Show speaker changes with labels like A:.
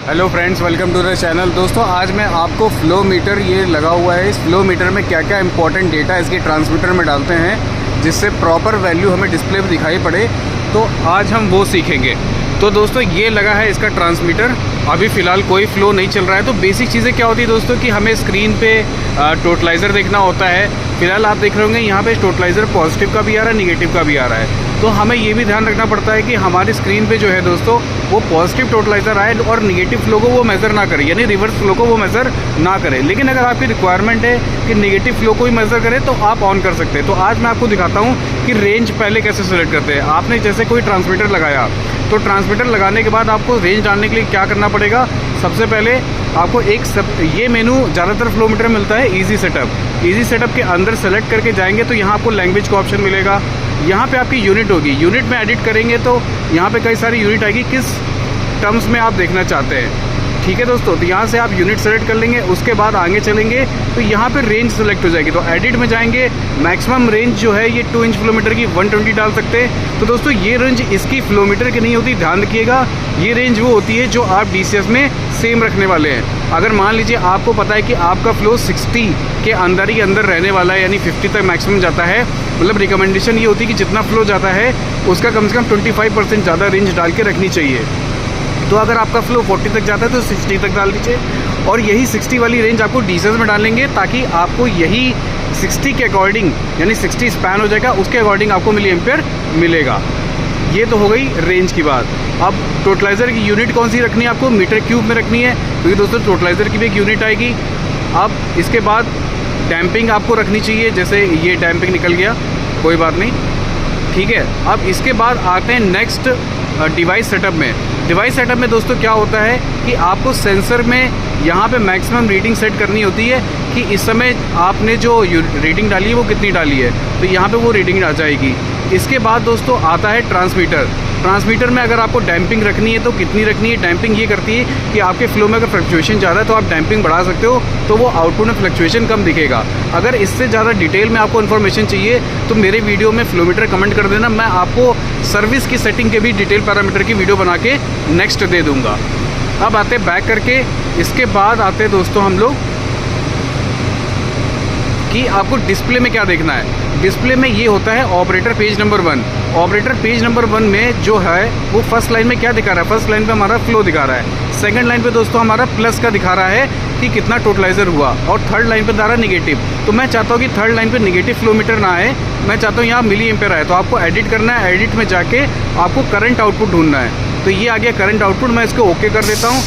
A: Hello friends, welcome to the channel. दोस्तों आज मैं आपको फ्लो मीटर ये लगा हुआ है, इस फ्लो मीटर में क्या क्या इंपॉर्टेंट डेटा इसके ट्रांसमीटर में डालते हैं जिससे प्रॉपर वैल्यू हमें डिस्प्ले में दिखाई पड़े, तो आज हम वो सीखेंगे। तो दोस्तों ये लगा है इसका ट्रांसमीटर, अभी फ़िलहाल कोई फ्लो नहीं चल रहा है। तो बेसिक चीज़ें क्या होती है दोस्तों कि हमें स्क्रीन पे टोटलाइज़र देखना होता है। फिलहाल आप देख रहे होंगे यहाँ पे टोटलाइज़र पॉजिटिव का भी आ रहा है, निगेटिव का भी आ रहा है। तो हमें ये भी ध्यान रखना पड़ता है कि हमारी स्क्रीन पे जो है दोस्तों वो पॉजिटिव टोटलाइज़र आए और निगेटिव फ्लो को वो मेज़र ना करे, यानी रिवर्स फ्लो को वो मेज़र ना करे। लेकिन अगर आपकी रिक्वायरमेंट है कि निगेटिव फ्लो को ही मेज़र करे तो आप ऑन कर सकते हैं। तो आज मैं आपको दिखाता हूँ कि रेंज पहले कैसे सेलेक्ट करते हैं। आपने जैसे कोई ट्रांसमीटर लगाया, तो ट्रांसमीटर लगाने के बाद आपको रेंज डालने के लिए क्या करना पड़ेगा। सबसे पहले आपको ये मेनू ज़्यादातर फ्लो मीटर में मिलता है, इजी सेटअप। इजी सेटअप के अंदर सेलेक्ट करके जाएंगे तो यहाँ आपको लैंग्वेज का ऑप्शन मिलेगा। यहाँ पे आपकी यूनिट होगी, यूनिट में एडिट करेंगे तो यहाँ पे कई सारी यूनिट आएगी, किस टर्म्स में आप देखना चाहते हैं। ठीक है दोस्तों, तो यहाँ से आप यूनिट सेलेक्ट कर लेंगे। उसके बाद आगे चलेंगे तो यहाँ पे रेंज सेलेक्ट हो जाएगी। तो एडिट में जाएंगे, मैक्सिमम रेंज जो है ये 2 इंच फ्लोमीटर की 120 डाल सकते हैं। तो दोस्तों ये रेंज इसकी फ्लोमीटर की नहीं होती, ध्यान रखिएगा। ये रेंज वो होती है जो आप DCS में सेम रखने वाले हैं। अगर मान लीजिए आपको पता है कि आपका फ्लो 60 के अंदर ही अंदर रहने वाला है, यानी 50 तक मैक्सिमम जाता है, मतलब रिकमेंडेशन ये होती है कि जितना फ्लो जाता है उसका कम से कम 25% ज़्यादा रेंज डाल के रखनी चाहिए। तो अगर आपका फ्लो 40 तक जाता है तो 60 तक डाल दीजिए, और यही 60 वाली रेंज आपको DCS में डालेंगे ताकि आपको यही 60 के अकॉर्डिंग, यानी 60 स्पैन हो जाएगा, उसके अकॉर्डिंग आपको मिली एम्पेयर मिलेगा। ये तो हो गई रेंज की बात। अब टोटलाइज़र की यूनिट कौन सी रखनी है, आपको मीटर क्यूब में रखनी है, क्योंकि दोस्तों टोटलाइज़र की भी एक यूनिट आएगी। अब इसके बाद डैम्पिंग आपको रखनी चाहिए, जैसे ये डैम्पिंग निकल गया, कोई बात नहीं, ठीक है। अब इसके बाद आते हैं नेक्स्ट डिवाइस सेटअप में। डिवाइस सेटअप में दोस्तों क्या होता है कि आपको सेंसर में यहाँ पे मैक्सिमम रीडिंग सेट करनी होती है कि इस समय आपने जो रीडिंग डाली है वो कितनी डाली है, तो यहाँ पे वो रीडिंग आ जाएगी। इसके बाद दोस्तों आता है ट्रांसमीटर। ट्रांसमीटर में अगर आपको डैम्पिंग रखनी है तो कितनी रखनी है। डैम्पिंग ये करती है कि आपके फ्लो में अगर फ्लक्चुएशन ज़्यादा है तो आप डैम्पिंग बढ़ा सकते हो, तो वो आउटपुट में फ्लक्चुएशन कम दिखेगा। अगर इससे ज़्यादा डिटेल में आपको इन्फॉर्मेशन चाहिए तो मेरे वीडियो में फ्लोमीटर कमेंट कर देना, मैं आपको सर्विस की सेटिंग के भी डिटेल पैरामीटर की वीडियो बना के नेक्स्ट दे दूँगा। अब आते बैक करके, इसके बाद आते दोस्तों हम लोग कि आपको डिस्प्ले में क्या देखना है। डिस्प्ले में ये होता है operator page number 1। Operator page number 1 में जो है वो फर्स्ट लाइन में क्या दिखा रहा है, फर्स्ट लाइन पे हमारा फ्लो दिखा रहा है, सेकंड लाइन पे दोस्तों हमारा प्लस का दिखा रहा है कि कितना टोटलाइज़र हुआ, और थर्ड लाइन पे दिखा रहा है निगेटिव। तो मैं चाहता हूँ कि थर्ड लाइन पे निगेटिव फ्लो मीटर ना आए, मैं चाहता हूँ यहाँ मिली एम्पेयर आए। तो आपको एडिट करना है, एडिट में जाके आपको करंट आउटपुट ढूंढना है। तो ये आ गया करंट आउटपुट, मैं इसको ओके कर देता हूँ।